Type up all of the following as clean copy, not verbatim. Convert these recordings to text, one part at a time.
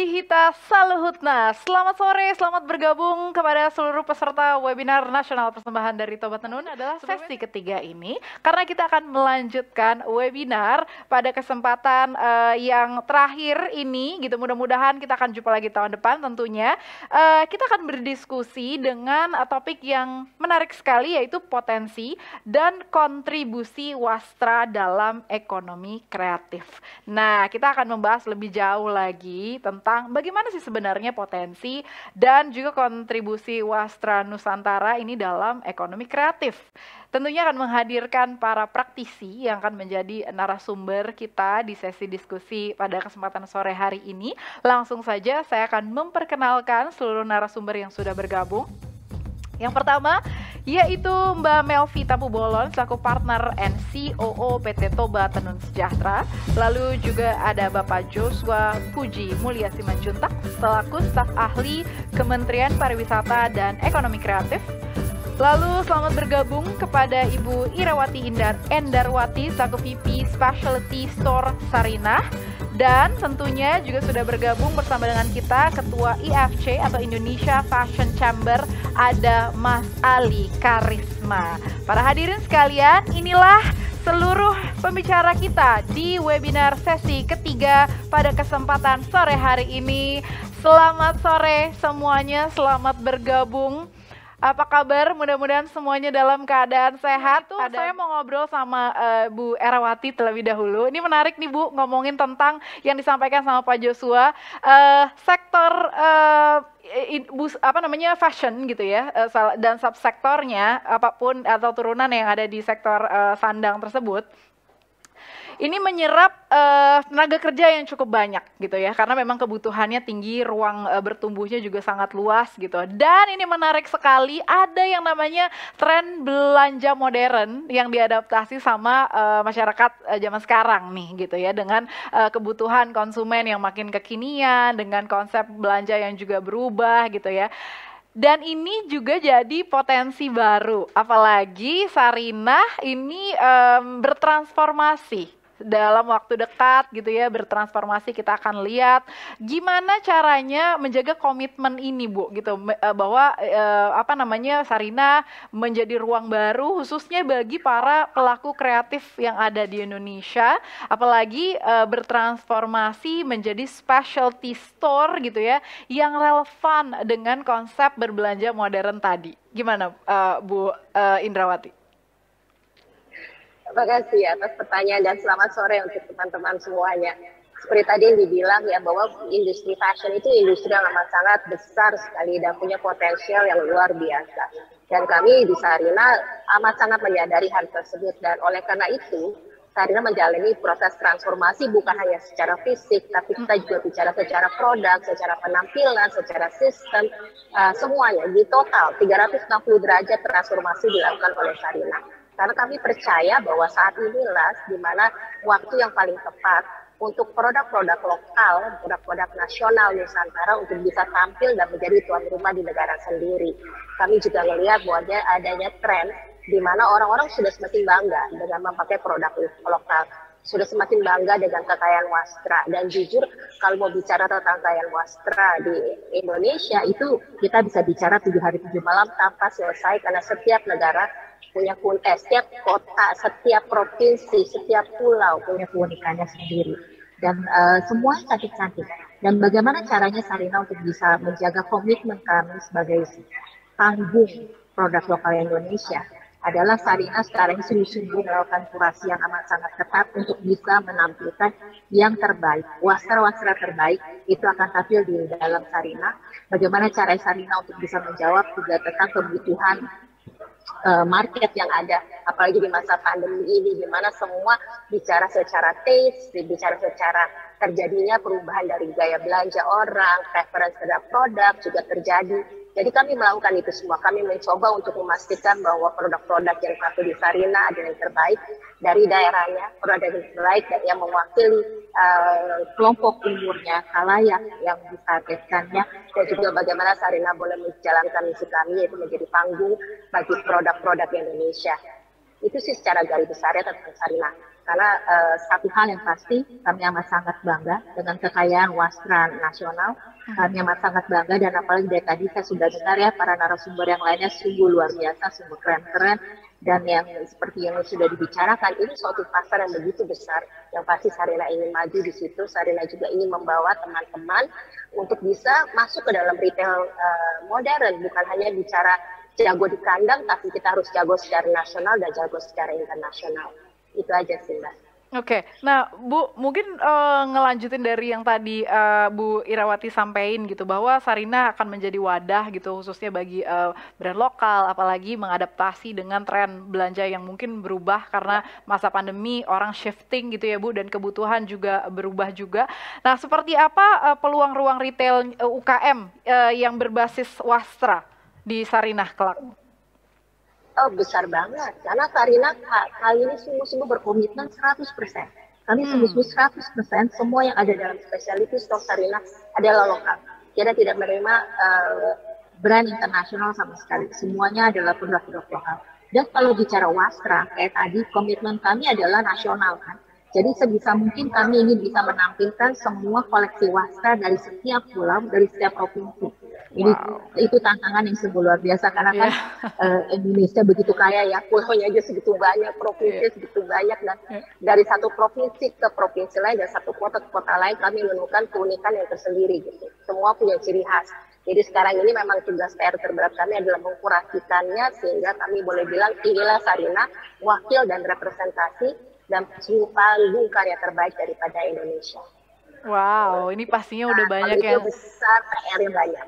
Dihita Saluhutna. Selamat sore, selamat bergabung kepada seluruh peserta webinar nasional persembahan dari Tobat Tenun. Adalah sesi ketiga ini, karena kita akan melanjutkan webinar pada kesempatan yang terakhir ini, gitu. Mudah-mudahan kita akan jumpa lagi tahun depan tentunya. Kita akan berdiskusi dengan topik yang menarik sekali, yaitu potensi dan kontribusi wastra dalam ekonomi kreatif. Nah, kita akan membahas lebih jauh lagi tentang bagaimana sih sebenarnya potensi dan juga kontribusi wastra Nusantara ini dalam ekonomi kreatif. Tentunya akan menghadirkan para praktisi yang akan menjadi narasumber kita di sesi diskusi pada kesempatan sore hari ini. Langsung saja saya akan memperkenalkan seluruh narasumber yang sudah bergabung. Yang pertama yaitu Mbak Melvi Tampubolon selaku partner and COO PT Toba Tenun Sejahtera. Lalu juga ada Bapak Joshua Puji Mulia Simanjuntak selaku staf ahli Kementerian Pariwisata dan Ekonomi Kreatif. Lalu selamat bergabung kepada Ibu Irawati Endarwati selaku VP Specialty Store Sarinah. Dan tentunya juga sudah bergabung bersama dengan kita Ketua IFC atau Indonesia Fashion Chamber, ada Mas Ali Karisma. Para hadirin sekalian, inilah seluruh pembicara kita di webinar sesi ketiga pada kesempatan sore hari ini. Selamat sore semuanya, selamat bergabung. Apa kabar? Mudah-mudahan semuanya dalam keadaan sehat. Saya mau ngobrol sama Bu Erawati terlebih dahulu. Ini menarik nih Bu, ngomongin tentang yang disampaikan sama Pak Joshua. Sektor fashion gitu ya, dan subsektornya apapun atau turunan yang ada di sektor sandang tersebut. Ini menyerap tenaga kerja yang cukup banyak gitu ya, karena memang kebutuhannya tinggi, ruang bertumbuhnya juga sangat luas gitu. Dan ini menarik sekali, ada yang namanya tren belanja modern yang diadaptasi sama masyarakat zaman sekarang nih gitu ya, dengan kebutuhan konsumen yang makin kekinian, dengan konsep belanja yang juga berubah gitu ya. Dan ini juga jadi potensi baru, apalagi Sarinah ini bertransformasi dalam waktu dekat gitu ya, bertransformasi. Kita akan lihat gimana caranya menjaga komitmen ini Bu gitu, bahwa Sarinah menjadi ruang baru khususnya bagi para pelaku kreatif yang ada di Indonesia, apalagi bertransformasi menjadi specialty store gitu ya, yang relevan dengan konsep berbelanja modern tadi. Gimana Bu Indrawati? Terima kasih atas pertanyaan dan selamat sore untuk teman-teman semuanya. Seperti tadi yang dibilang ya, bahwa industri fashion itu industri yang amat sangat besar sekali dan punya potensial yang luar biasa. Dan kami di Sarinah amat sangat menyadari hal tersebut, dan oleh karena itu Sarinah menjalani proses transformasi bukan hanya secara fisik, tapi kita juga bicara secara produk, secara penampilan, secara sistem, semuanya di total 360 derajat transformasi dilakukan oleh Sarinah. Karena kami percaya bahwa saat inilah di mana waktu yang paling tepat untuk produk-produk lokal, produk-produk nasional Nusantara untuk bisa tampil dan menjadi tuan rumah di negara sendiri. Kami juga melihat bahwa adanya tren di mana orang-orang sudah semakin bangga dengan memakai produk lokal, sudah semakin bangga dengan kekayaan wastra. Dan jujur, kalau mau bicara tentang kekayaan wastra di Indonesia, itu kita bisa bicara 7 hari 7 malam tanpa selesai, karena setiap negara punya setiap kota, setiap provinsi, setiap pulau punya keunikannya sendiri, dan semuanya cantik-cantik. Dan bagaimana caranya Sarinah untuk bisa menjaga komitmen kami sebagai panggung produk lokal Indonesia adalah Sarinah sekarang sungguh-sungguh melakukan kurasi yang amat sangat ketat untuk bisa menampilkan yang terbaik, wastra-wastra terbaik itu akan tampil di dalam Sarinah. Bagaimana cara Sarinah untuk bisa menjawab juga tentang kebutuhan market yang ada, apalagi di masa pandemi ini, di mana semua bicara secara taste, bicara secara terjadinya perubahan dari gaya belanja orang, preference terhadap produk juga terjadi. Jadi kami melakukan itu semua. Kami mencoba untuk memastikan bahwa produk-produk yang tampil di Sarinah adalah yang terbaik dari daerahnya, produk yang terbaik dan yang mewakili kelompok umurnya, khalayak yang ditargetkannya, dan juga bagaimana Sarinah boleh menjalankan misi kami, yaitu menjadi panggung bagi produk-produk Indonesia. Itu sih secara garis besarnya tentang Sarinah. Karena satu hal yang pasti, kami amat sangat bangga dengan kekayaan wastra nasional. Kami amat sangat bangga, dan apalagi dari tadi saya sudah dengar ya, para narasumber yang lainnya sungguh luar biasa, sungguh keren-keren. Dan yang seperti yang sudah dibicarakan, ini suatu pasar yang begitu besar, yang pasti Sarina ingin maju di situ. Sarina juga ingin membawa teman-teman untuk bisa masuk ke dalam retail modern, bukan hanya bicara jago di kandang, tapi kita harus jago secara nasional dan jago secara internasional. Itu aja sih, Mbak. Oke, nah Bu, mungkin ngelanjutin dari yang tadi Bu Irawati sampaikan gitu, bahwa Sarina akan menjadi wadah gitu khususnya bagi brand lokal, apalagi mengadaptasi dengan tren belanja yang mungkin berubah karena masa pandemi, orang shifting gitu ya Bu, dan kebutuhan juga berubah juga. Nah, seperti apa peluang ruang retail UKM yang berbasis wastra di Sarinah kelak? Oh, besar banget. Karena Sarina kali ini sungguh-sungguh berkomitmen 100%. Kami sungguh-sungguh 100% semua yang ada dalam specialty store Sarina adalah lokal. Kita tidak menerima brand internasional sama sekali. Semuanya adalah produk-produk lokal. Dan kalau bicara wastra, kayak tadi komitmen kami adalah nasional kan. Jadi sebisa mungkin kami ingin bisa menampilkan semua koleksi wastra dari setiap pulau, dari setiap provinsi. Ini itu tantangan yang sungguh luar biasa, karena kan Indonesia begitu kaya ya, pulaunya aja segitu banyak, provinsi segitu banyak, dan dari satu provinsi ke provinsi lain dan satu kota ke kota lain kami menemukan keunikan yang tersendiri gitu. Semua punya ciri khas. Jadi sekarang ini memang tugas PR terberat kami adalah mengkurasikannya sehingga kami boleh bilang inilah Sarina, wakil dan representasi dan sungguh panggung karya terbaik daripada Indonesia. Wow, ini pastinya udah banyak ya. Itu besar, PR-nya banyak.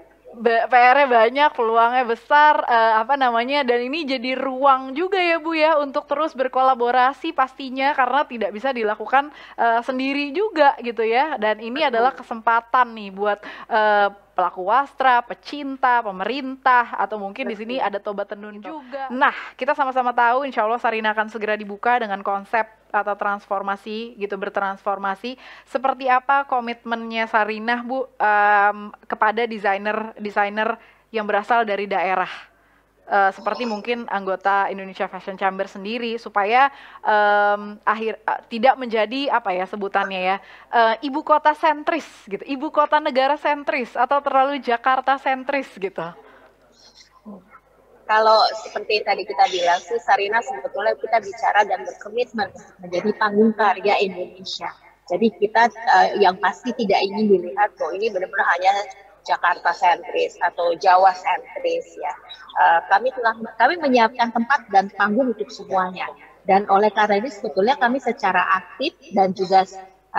PR-nya banyak, peluangnya besar, dan ini jadi ruang juga ya Bu ya untuk terus berkolaborasi pastinya, karena tidak bisa dilakukan sendiri juga gitu ya. Dan ini adalah kesempatan nih buat pelaku wastra, pecinta, pemerintah, atau mungkin di sini ada Tobat Tenun juga. Nah, kita sama-sama tahu insya Allah Sarina akan segera dibuka dengan konsep atau transformasi gitu, bertransformasi. Seperti apa komitmennya Sarinah Bu kepada desainer yang berasal dari daerah? Seperti mungkin anggota Indonesia Fashion Chamber sendiri, supaya tidak menjadi sebutannya ya, ibu kota sentris gitu, ibu kota negara sentris atau terlalu Jakarta sentris gitu. Kalau seperti tadi kita bilang sih, Sarina sebetulnya kita bicara dan berkomitmen menjadi panggung karya Indonesia. Jadi kita yang pasti tidak ingin dilihat bahwa ini benar-benar hanya Jakarta sentris atau Jawa sentris ya. Kami menyiapkan tempat dan panggung untuk semuanya. Dan oleh karena ini sebetulnya kami secara aktif dan juga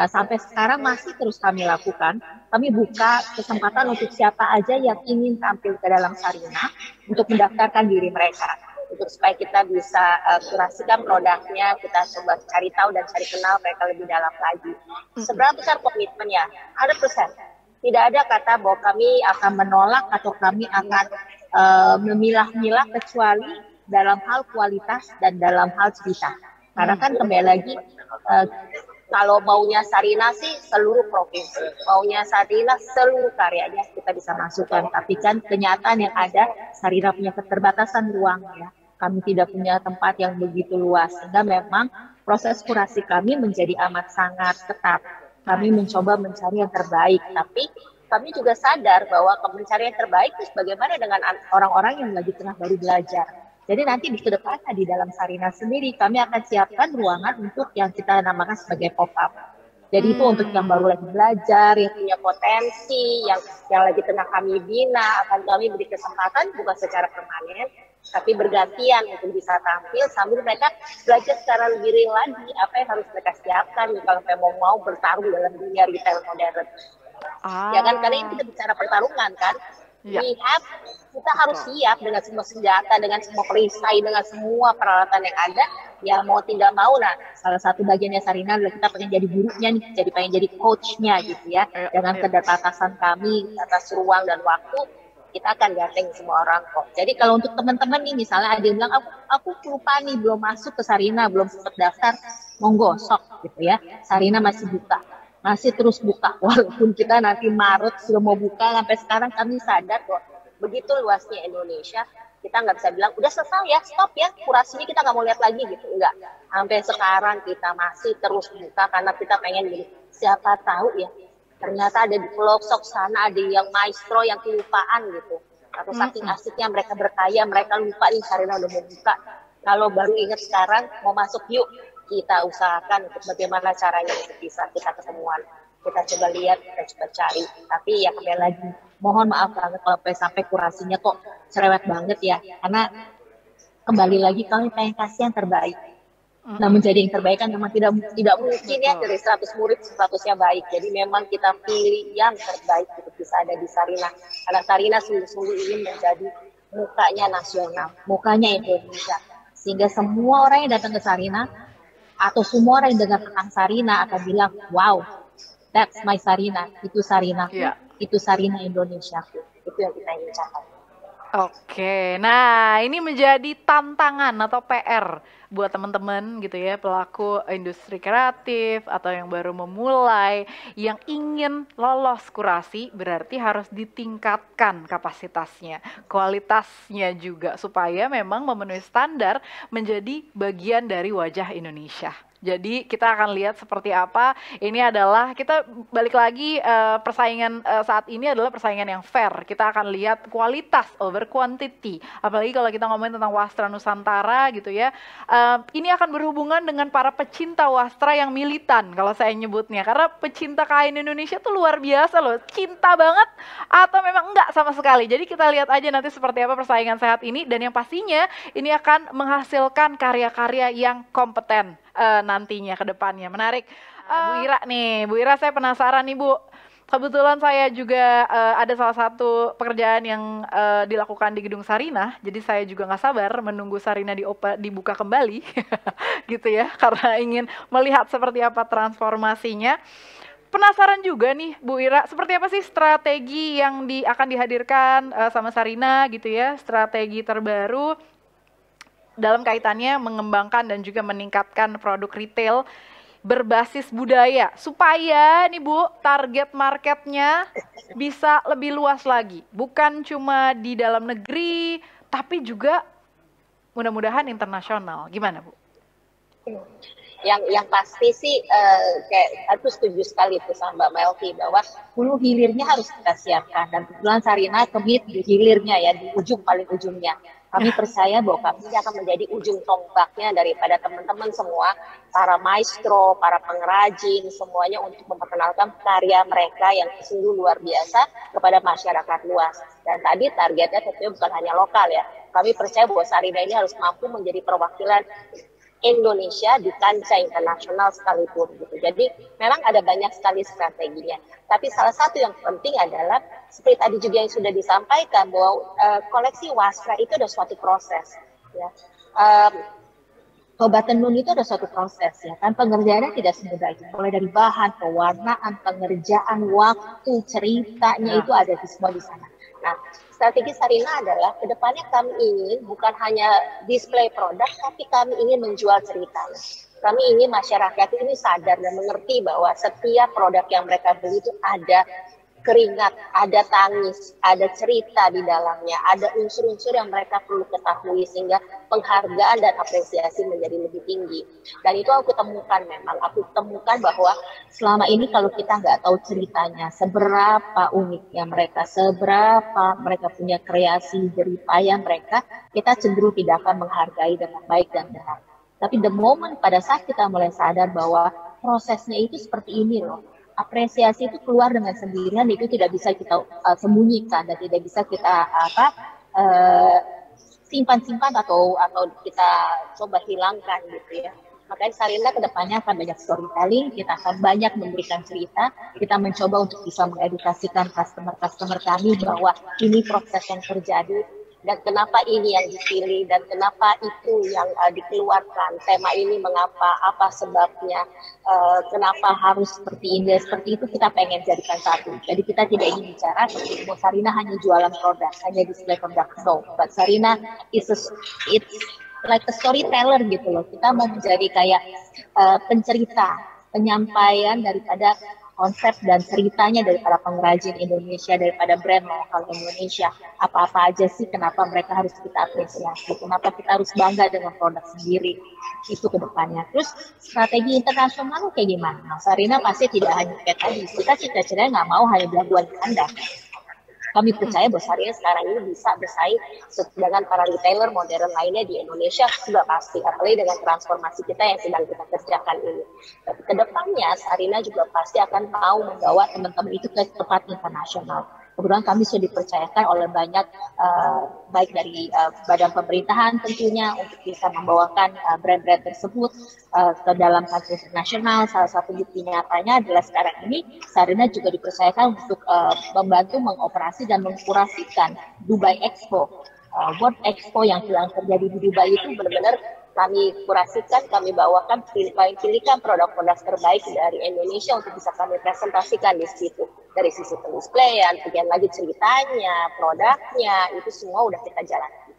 sampai sekarang masih terus kami lakukan. Kami buka kesempatan untuk siapa aja yang ingin tampil ke dalam Sarina untuk mendaftarkan diri mereka. Untuk supaya kita bisa kurasikan produknya, kita coba cari tahu dan cari kenal mereka lebih dalam lagi. Seberapa besar komitmennya? 100%. Tidak ada kata bahwa kami akan menolak atau kami akan memilah-milah kecuali dalam hal kualitas dan dalam hal cerita. Karena kan kembali lagi, kalau maunya Sarina sih seluruh provinsi, maunya Sarina seluruh karyanya kita bisa masukkan. Tapi kan kenyataan yang ada, Sarina punya keterbatasan ruang ya. Kami tidak punya tempat yang begitu luas, sehingga memang proses kurasi kami menjadi amat sangat ketat. Kami mencoba mencari yang terbaik, tapi kami juga sadar bahwa mencari yang terbaik itu bagaimana dengan orang-orang yang lagi tengah baru belajar. Jadi nanti di kedepannya di dalam Sarina sendiri kami akan siapkan ruangan untuk yang kita namakan sebagai pop-up. Jadi itu untuk yang baru lagi belajar, yang punya potensi, yang lagi tengah kami bina, akan kami beri kesempatan bukan secara permanen, tapi bergantian untuk bisa tampil sambil mereka belajar secara lebih real lagi apa yang harus mereka siapkan kalau mereka mau bertarung dalam dunia retail modern. Ya kan, karena ini kita bicara pertarungan kan. Kita harus siap dengan semua senjata, dengan semua perisai, dengan semua peralatan yang ada. Ya mau tidak mau, nah salah satu bagiannya Sarina adalah kita pengen jadi gurunya nih, pengen jadi coachnya gitu ya. Dengan keterbatasan kami atas ruang dan waktu, kita akan gandeng semua orang kok. Jadi kalau untuk teman-teman nih, misalnya ada yang bilang, aku lupa nih, belum masuk ke Sarina, belum sempat daftar, monggo sok gitu ya. Sarina masih buka, masih terus buka. Walaupun kita nanti Maret sudah mau buka, sampai sekarang kami sadar kok, begitu luasnya Indonesia, Kita nggak bisa bilang udah selesai ya, stop ya, kurasinya kita nggak mau lihat lagi gitu, enggak. Sampai sekarang kita masih terus buka karena kita pengen gini, siapa tahu ya ternyata ada di pelosok sana ada yang maestro yang kelupaan gitu, atau saking asiknya mereka berkaya mereka lupa nih Sarina udah mau buka, kalau baru ingat sekarang mau masuk yuk kita usahakan untuk bagaimana caranya untuk bisa kita ketemuan, kita coba lihat, kita coba cari, tapi ya kembali lagi mohon maaf banget kalau sampai kurasinya kok cerewet banget ya, karena kembali lagi kami pengen kasih yang terbaik. Nah, menjadi yang terbaik kan memang tidak mungkin ya dari 100 murid 100-nya baik. Jadi memang kita pilih yang terbaik untuk bisa ada di Sarina. Karena Sarina sungguh-sungguh ingin menjadi mukanya nasional, mukanya Indonesia. Sehingga semua orang yang datang ke Sarina atau semua orang yang dengar tentang Sarina akan bilang, wow, that's my Sarina. Itu Sarina. Itu Sarina Indonesia. Itu yang kita ingin capai. Oke, nah ini menjadi tantangan atau PR buat teman-teman gitu ya, pelaku industri kreatif atau yang baru memulai, yang ingin lolos kurasi berarti harus ditingkatkan kapasitasnya, kualitasnya juga supaya memang memenuhi standar menjadi bagian dari wajah Indonesia. Jadi kita akan lihat seperti apa. Ini adalah kita balik lagi persaingan saat ini adalah persaingan yang fair. Kita akan lihat kualitas over quantity. Apalagi kalau kita ngomongin tentang wastra Nusantara gitu ya. Ini akan berhubungan dengan para pecinta wastra yang militan kalau saya nyebutnya. Karena pecinta kain Indonesia tuh luar biasa loh. Cinta banget atau memang enggak sama sekali. Jadi kita lihat aja nanti seperti apa persaingan saat ini. Dan yang pastinya ini akan menghasilkan karya-karya yang kompeten nantinya ke depannya. Menarik. Bu Ira nih, Bu Ira saya penasaran nih Bu. Kebetulan saya juga ada salah satu pekerjaan yang dilakukan di Gedung Sarina, jadi saya juga nggak sabar menunggu Sarina dibuka kembali, gitu ya, karena ingin melihat seperti apa transformasinya. Penasaran juga nih Bu Ira, seperti apa sih strategi yang akan dihadirkan sama Sarina gitu ya, strategi terbaru dalam kaitannya mengembangkan dan juga meningkatkan produk retail berbasis budaya supaya nih Bu target marketnya bisa lebih luas lagi, bukan cuma di dalam negeri tapi juga mudah-mudahan internasional. Gimana Bu? Yang pasti sih kayak aku setuju sekali itu sama Mbak Melvi bahwa hulu hilirnya harus kita siapkan, dan kebetulan Sarina kemit di hilirnya ya, di paling ujungnya. Kami percaya bahwa kami akan menjadi ujung tombaknya daripada teman-teman semua, para maestro, para pengrajin, semuanya untuk memperkenalkan karya mereka yang sungguh luar biasa kepada masyarakat luas. Dan tadi targetnya tentunya bukan hanya lokal ya. Kami percaya bahwa Sarina ini harus mampu menjadi perwakilan Indonesia di kancah internasional sekalipun gitu. Jadi memang ada banyak sekali strateginya. Tapi salah satu yang penting adalah seperti tadi juga yang sudah disampaikan bahwa koleksi wastra itu ada suatu proses. Ya. Toba tenun itu ada suatu proses ya kan, pengerjaannya tidak semudah itu. Mulai dari bahan, pewarnaan, pengerjaan, waktu, ceritanya itu ada di semua di sana. Nah, strategi Sarina adalah kedepannya kami ingin bukan hanya display produk, tapi kami ingin menjual ceritanya. Kami ingin masyarakat ini sadar dan mengerti bahwa setiap produk yang mereka beli itu ada keringat, ada tangis, ada cerita di dalamnya, ada unsur-unsur yang mereka perlu ketahui sehingga penghargaan dan apresiasi menjadi lebih tinggi. Dan itu aku temukan bahwa selama ini kalau kita nggak tahu ceritanya, seberapa uniknya mereka, seberapa mereka punya kreasi, jeripaya mereka, kita cenderung tidak akan menghargai dengan baik dan benar. Tapi the moment pada saat kita mulai sadar bahwa prosesnya itu seperti ini loh, apresiasi itu keluar dengan sendirian, itu tidak bisa kita sembunyikan dan tidak bisa kita simpan-simpan atau kita coba hilangkan gitu ya. Makanya Sarina kedepannya akan banyak storytelling, kita akan banyak memberikan cerita, kita mencoba untuk bisa mengedukasikan customer kami bahwa ini proses yang terjadi dan kenapa ini yang dipilih dan kenapa itu yang dikeluarkan, tema ini mengapa, apa sebabnya, kenapa harus seperti ini, seperti itu kita pengen jadikan satu. Jadi kita tidak ingin bicara seperti Sarina hanya jualan produk, hanya display produk, no. But Sarina it's like a storyteller gitu loh. Kita mau menjadi kayak pencerita, penyampaian daripada konsep dan ceritanya daripada pengrajin Indonesia, daripada brand lokal Indonesia. Apa-apa aja sih kenapa mereka harus kita apresiasi, kenapa kita harus bangga dengan produk sendiri, itu ke depannya. Terus strategi internasional kayak gimana? Nah, Sarina pasti tidak hanya kayak tadi, kita cita-citanya nggak mau hanya belaguan Anda. Kami percaya bahwa Sarina sekarang ini bisa bersaing dengan para retailer modern lainnya di Indonesia, sudah pasti, apalagi dengan transformasi kita yang sedang kita kerjakan ini. Tapi kedepannya Sarina juga pasti akan mau membawa teman-teman itu ke tempat internasional. Kemudian kami sudah dipercayakan oleh banyak baik dari badan pemerintahan tentunya untuk bisa membawakan brand-brand tersebut ke dalam kancah internasional. Salah satu bukti nyatanya adalah sekarang ini Sarina juga dipercayakan untuk membantu mengoperasi dan mengkurasikan Dubai Expo. World Expo yang sedang terjadi di Dubai itu benar-benar kami kurasikan, kami bawakan pilihan produk-produk terbaik dari Indonesia untuk bisa kami presentasikan di situ. Dari sisi pendisplayan, kemudian lagi ceritanya, produknya, itu semua udah kita jalankan.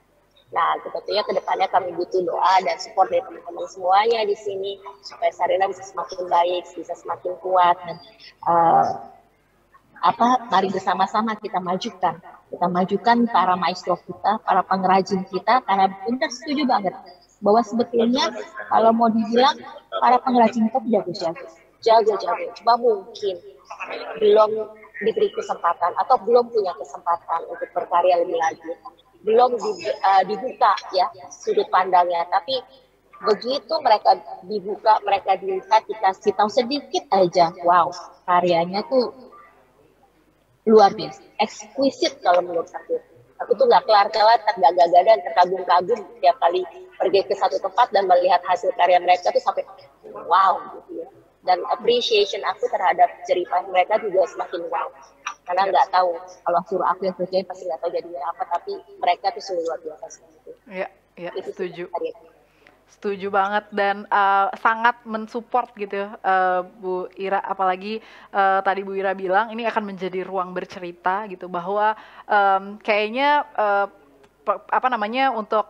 Nah, tentunya ke depannya kami butuh doa dan support dari teman-teman semuanya di sini supaya Sarina bisa semakin baik, bisa semakin kuat dan mari bersama-sama kita majukan para maestro kita, para pengrajin kita, karena benar setuju banget bahwa sebetulnya kalau mau dibilang para pengrajin kita jago-jago, cuma mungkin belum diberi kesempatan atau belum punya kesempatan untuk berkarya lebih lagi, belum dibuka ya sudut pandangnya. Tapi begitu mereka dibuka, mereka dilihat, dikasih tahu sedikit aja, wow, karyanya tuh luar biasa, ekskuisit kalau menurut aku. Aku tuh nggak kelar-kelar, tergagah-gagah dan terkagum-kagum tiap kali pergi ke satu tempat dan melihat hasil karya mereka tuh sampai wow gitu ya. Dan appreciation aku terhadap jeripah mereka juga semakin wow. Karena nggak tahu, kalau suruh aku yang kerjain pasti nggak tahu jadinya apa, tapi mereka tuh selalu luar biasa seperti itu. Iya, setuju. Setuju banget dan sangat mensupport gitu Bu Ira, apalagi tadi Bu Ira bilang ini akan menjadi ruang bercerita gitu, bahwa kayaknya untuk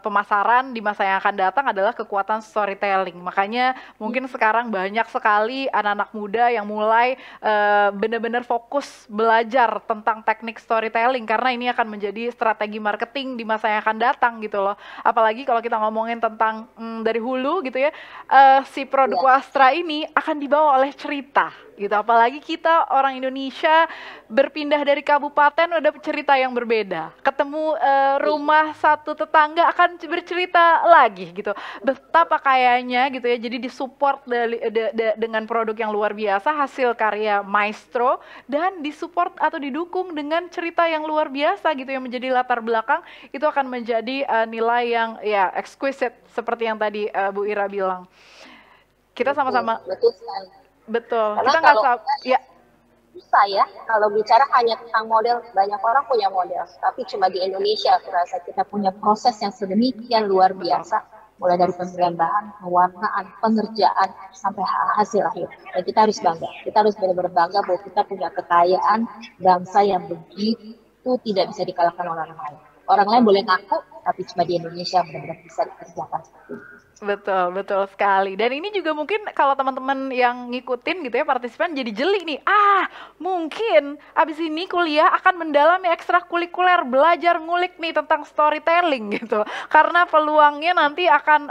pemasaran di masa yang akan datang adalah kekuatan storytelling. Makanya mungkin sekarang banyak sekali anak-anak muda yang mulai benar-benar fokus belajar tentang teknik storytelling, karena ini akan menjadi strategi marketing di masa yang akan datang gitu loh. Apalagi kalau kita ngomongin tentang dari hulu gitu ya, si produk Wastra ini akan dibawa oleh cerita gitu. Apalagi kita orang Indonesia berpindah dari kabupaten udah cerita yang berbeda. Ketemu rumah satu tetangga akan bercerita lagi gitu. Betapa kayanya gitu ya. Jadi disupport dengan produk yang luar biasa, hasil karya maestro, dan disupport atau didukung dengan cerita yang luar biasa gitu yang menjadi latar belakang, itu akan menjadi nilai yang ya exquisite seperti yang tadi Bu Ira bilang. Kita sama-sama betul. Karena kita nggak ya susah ya kalau bicara hanya tentang model. Banyak orang punya model, tapi cuma di Indonesia aku rasa kita punya proses yang sedemikian luar biasa, mulai dari pemilihan bahan, pewarnaan, pengerjaan sampai hasil akhir. Dan kita harus bangga, kita harus benar-benar bangga bahwa kita punya kekayaan bangsa yang begitu tidak bisa dikalahkan orang lain. Orang lain boleh ngaku, tapi cuma di Indonesia benar-benar bisa dikerjakan seperti itu. Betul sekali. Dan ini juga mungkin kalau teman-teman yang ngikutin gitu ya, partisipan jadi jeli nih. Mungkin abis ini kuliah akan mendalami ekstrakurikuler, belajar ngulik nih tentang storytelling gitu. Karena peluangnya nanti akan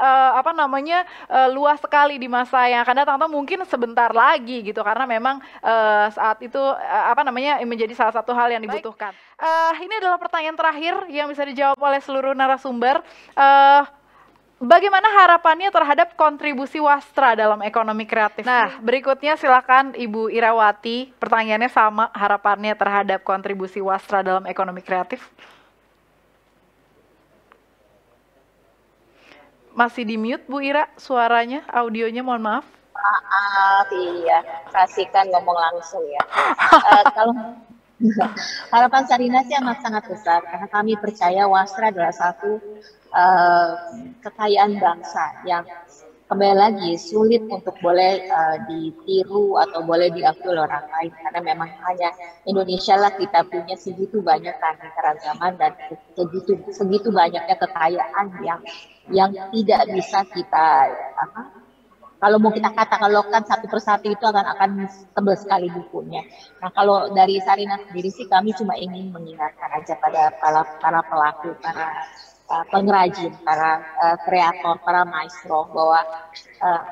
luas sekali di masa yang akan datang, atau mungkin sebentar lagi gitu. Karena memang saat itu menjadi salah satu hal yang dibutuhkan. Ini adalah pertanyaan terakhir yang bisa dijawab oleh seluruh narasumber. Bagaimana harapannya terhadap kontribusi Wastra dalam ekonomi kreatif? Nah, berikutnya silakan Ibu Irawati. Pertanyaannya sama, harapannya terhadap kontribusi Wastra dalam ekonomi kreatif. Masih di mute Bu Ira, suaranya, audionya, mohon maaf. Iya, kasihkan ngomong langsung ya. Kalau harapan Sarina sih amat sangat besar, karena kami percaya Wastra adalah satu kekayaan bangsa yang kembali lagi sulit untuk boleh ditiru atau boleh diakui oleh orang lain, karena memang hanya Indonesia lah kita punya segitu banyak keanekaragaman dan segitu banyaknya kekayaan yang tidak bisa kita Kalau mau kita katalogkan satu persatu itu akan tebal sekali bukunya. Nah, kalau dari Sarina sendiri sih kami cuma ingin mengingatkan aja pada para pelaku, para pengrajin, para kreator, para maestro bahwa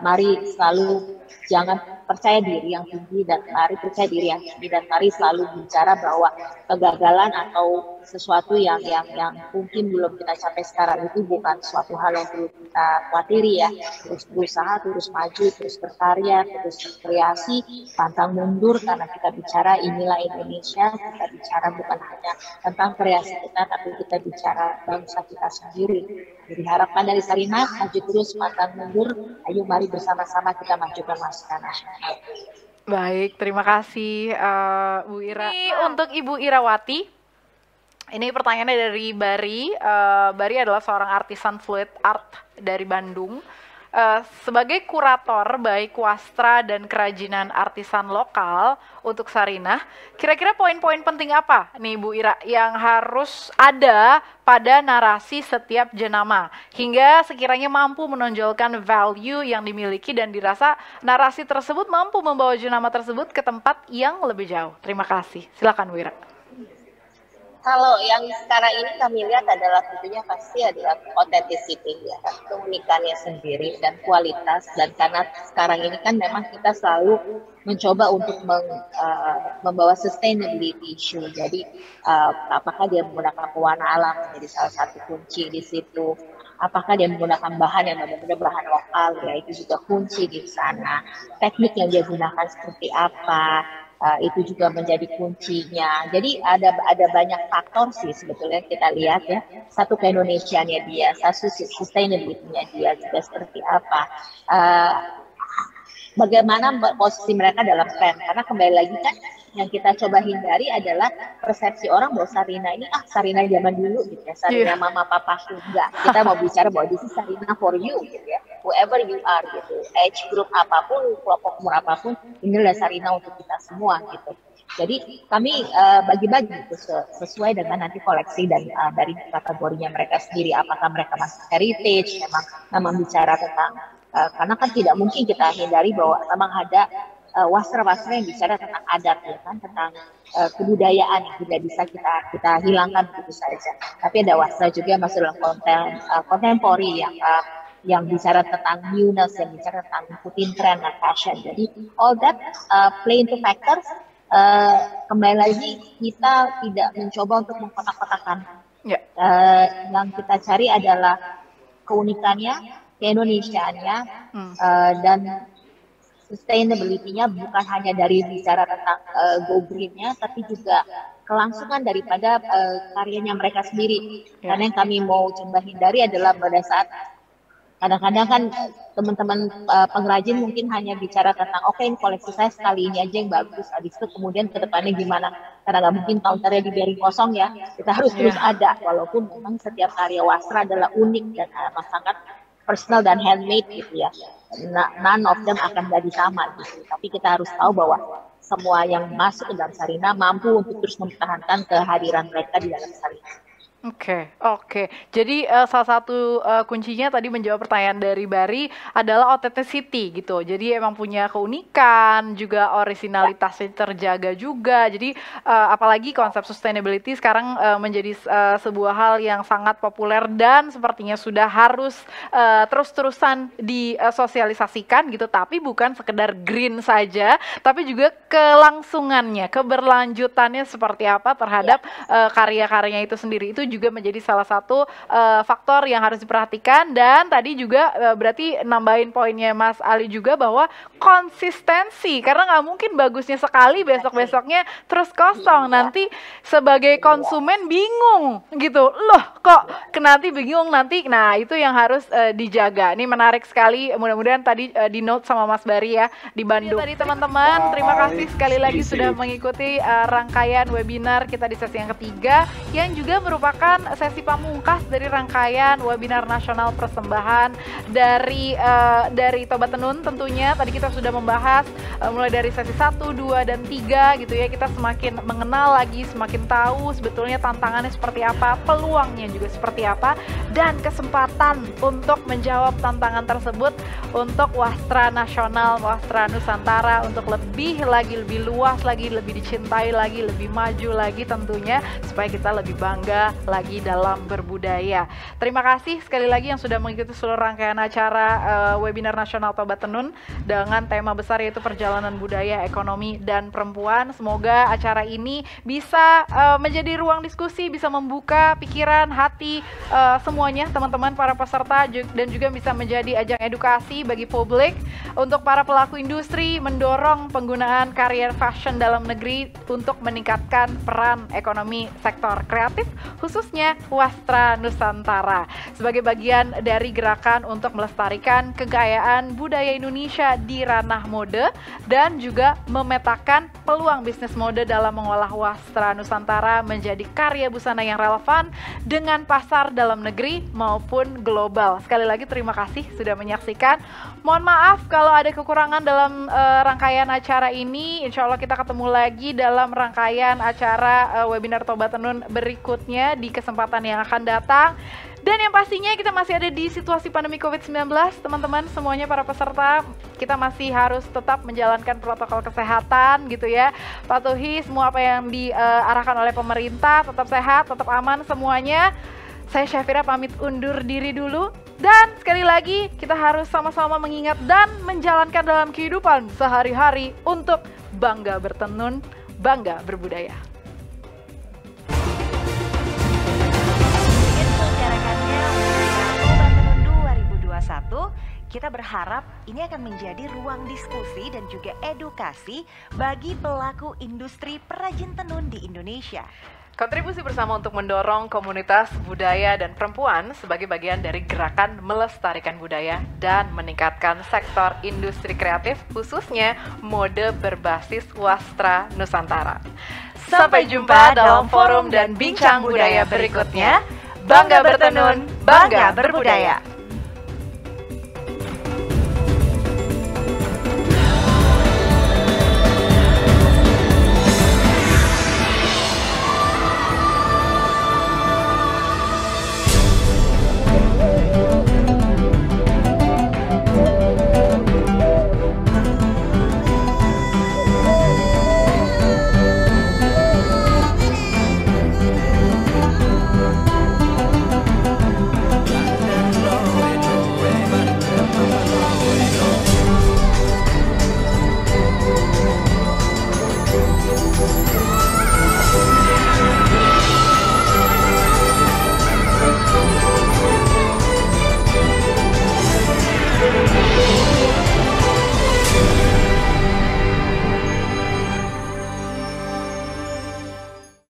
mari selalu jangan percaya diri yang tinggi dan mari percaya diri yang tinggi dan mari selalu bicara bahwa kegagalan atau sesuatu yang mungkin belum kita capai sekarang itu bukan suatu hal yang perlu kita khawatiri ya. Terus berusaha, terus maju, terus berkarya, terus berkreasi, pantang mundur karena kita bicara inilah Indonesia, kita bicara bukan hanya tentang kreasi kita tapi kita bicara bangsa kita sendiri. Jadi harapan dari Sarina, maju terus, pantang mundur, ayo mari bersama-sama kita majukan masukan nasional. Baik, terima kasih Bu Ira. Ini untuk Ibu Irawati. Ini pertanyaannya dari Bari. Bari adalah seorang artisan fluid art dari Bandung. Sebagai kurator baik wastra dan kerajinan artisan lokal untuk Sarinah, kira-kira poin-poin penting apa nih Bu Ira yang harus ada pada narasi setiap jenama hingga sekiranya mampu menonjolkan value yang dimiliki dan dirasa narasi tersebut mampu membawa jenama tersebut ke tempat yang lebih jauh. Terima kasih. Silakan Bu Ira. Kalau yang sekarang ini kami lihat adalah tentunya pasti adalah authenticity ya, keunikannya sendiri dan kualitas, dan karena sekarang ini kan memang kita selalu mencoba untuk membawa sustainability issue. Jadi apakah dia menggunakan pewarna alam menjadi salah satu kunci di situ, apakah dia menggunakan bahan yang benar-benar bahan lokal ya, itu juga kunci di sana. Teknik yang dia gunakan seperti apa, itu juga menjadi kuncinya. Jadi ada banyak faktor sih sebetulnya kita lihat ya. Satu keindonesiaannya dia, satu sustainability-nya dia juga seperti apa. Bagaimana posisi mereka dalam tren. Karena kembali lagi kan yang kita coba hindari adalah persepsi orang bahwa Sarina ini Sarina zaman dulu gitu ya, Sarina mama papa enggak. Kita mau bicara bahwa this is Sarina for you gitu ya, whoever you are gitu, age group apapun, kelompok umur apapun, inilah Sarina untuk kita semua gitu. Jadi kami bagi-bagi gitu, sesuai dengan nanti koleksi dan dari kategorinya mereka sendiri, apakah mereka masuk heritage, memang bicara tentang karena kan tidak mungkin kita hindari bahwa memang ada wastra-wastra yang bicara tentang adat ya kan, tentang kebudayaan yang tidak bisa kita hilangkan begitu saja. Tapi ada wastra juga yang masuk dalam kontempori yang bicara tentang newness, yang bicara tentang ikutin tren dan fashion. Jadi all that play into factors. Kembali lagi kita tidak mencoba untuk mengkotak-kotakan. Yang kita cari adalah keunikannya, keindonesiaannya, dan sustainability-nya bukan hanya dari bicara tentang go green-nya, tapi juga kelangsungan daripada karyanya mereka sendiri. Karena yang kami mau coba hindari adalah pada saat kadang-kadang kan teman-teman pengrajin mungkin hanya bicara tentang oke, ini koleksi saya sekali ini aja yang bagus, habis itu kemudian ke depannya gimana, karena nggak mungkin counternya dibiarin kosong ya, kita harus terus ada, walaupun memang setiap karya wastra adalah unik dan sangat personal dan handmade gitu ya. None of them akan jadi sama gitu. Tapi kita harus tahu bahwa semua yang masuk ke dalam Sarina mampu untuk terus mempertahankan kehadiran mereka di dalam Sarina. Oke. Jadi salah satu kuncinya tadi menjawab pertanyaan dari Bari adalah authenticity gitu. Jadi emang punya keunikan, juga originalitasnya terjaga juga. Jadi apalagi konsep sustainability sekarang menjadi sebuah hal yang sangat populer dan sepertinya sudah harus terus-terusan disosialisasikan gitu. Tapi bukan sekedar green saja, tapi juga kelangsungannya, keberlanjutannya seperti apa terhadap karya-karyanya itu sendiri. Itu juga menjadi salah satu faktor yang harus diperhatikan. Dan tadi juga berarti nambahin poinnya Mas Ali juga bahwa konsistensi, karena nggak mungkin bagusnya sekali besok-besoknya terus kosong, nanti sebagai konsumen bingung gitu, loh kok nanti bingung nanti. Nah itu yang harus dijaga. Ini menarik sekali, mudah-mudahan tadi di note sama Mas Bari ya di Bandung. Tadi teman-teman, terima kasih sekali lagi sudah mengikuti rangkaian webinar kita di sesi yang ketiga yang juga merupakan merupakan sesi pamungkas dari rangkaian webinar nasional persembahan dari Toba Tenun tentunya. Tadi kita sudah membahas mulai dari sesi 1, 2, dan 3 gitu ya. Kita semakin mengenal lagi, semakin tahu sebetulnya tantangannya seperti apa, peluangnya juga seperti apa, dan kesempatan untuk menjawab tantangan tersebut untuk Wastra Nasional, Wastra Nusantara, untuk lebih luas lagi, lebih dicintai lagi, lebih maju lagi tentunya, supaya kita lebih bangga lagi dalam berbudaya. Terima kasih sekali lagi yang sudah mengikuti seluruh rangkaian acara webinar nasional Toba Tenun dengan tema besar yaitu perjalanan budaya, ekonomi, dan perempuan. Semoga acara ini bisa menjadi ruang diskusi, bisa membuka pikiran, hati semuanya, teman-teman para peserta, dan juga bisa menjadi ajang edukasi bagi publik untuk para pelaku industri mendorong penggunaan karier fashion dalam negeri untuk meningkatkan peran ekonomi sektor kreatif, khususnya Wastra Nusantara, sebagai bagian dari gerakan untuk melestarikan kekayaan budaya Indonesia di ranah mode dan juga memetakan peluang bisnis mode dalam mengolah Wastra Nusantara menjadi karya busana yang relevan dengan pasar dalam negeri maupun global. Sekali lagi terima kasih sudah menyaksikan. Mohon maaf kalau ada kekurangan dalam rangkaian acara ini. Insya Allah kita ketemu lagi dalam rangkaian acara webinar Toba Tenun berikutnya di kesempatan yang akan datang. Dan yang pastinya kita masih ada di situasi pandemi COVID-19, teman-teman semuanya para peserta, kita masih harus tetap menjalankan protokol kesehatan gitu ya. Patuhi semua apa yang diarahkan oleh pemerintah, tetap sehat, tetap aman semuanya. Saya Syafira pamit undur diri dulu. Dan sekali lagi kita harus sama-sama mengingat dan menjalankan dalam kehidupan sehari-hari untuk bangga bertenun, bangga berbudaya. Menyelenggarakannya Toba Tenun 2021, kita berharap ini akan menjadi ruang diskusi dan juga edukasi bagi pelaku industri perajin tenun di Indonesia. Kontribusi bersama untuk mendorong komunitas budaya dan perempuan sebagai bagian dari gerakan melestarikan budaya dan meningkatkan sektor industri kreatif, khususnya mode berbasis Wastra Nusantara. Sampai jumpa dalam forum dan bincang budaya berikutnya. Bangga bertenun, bangga berbudaya.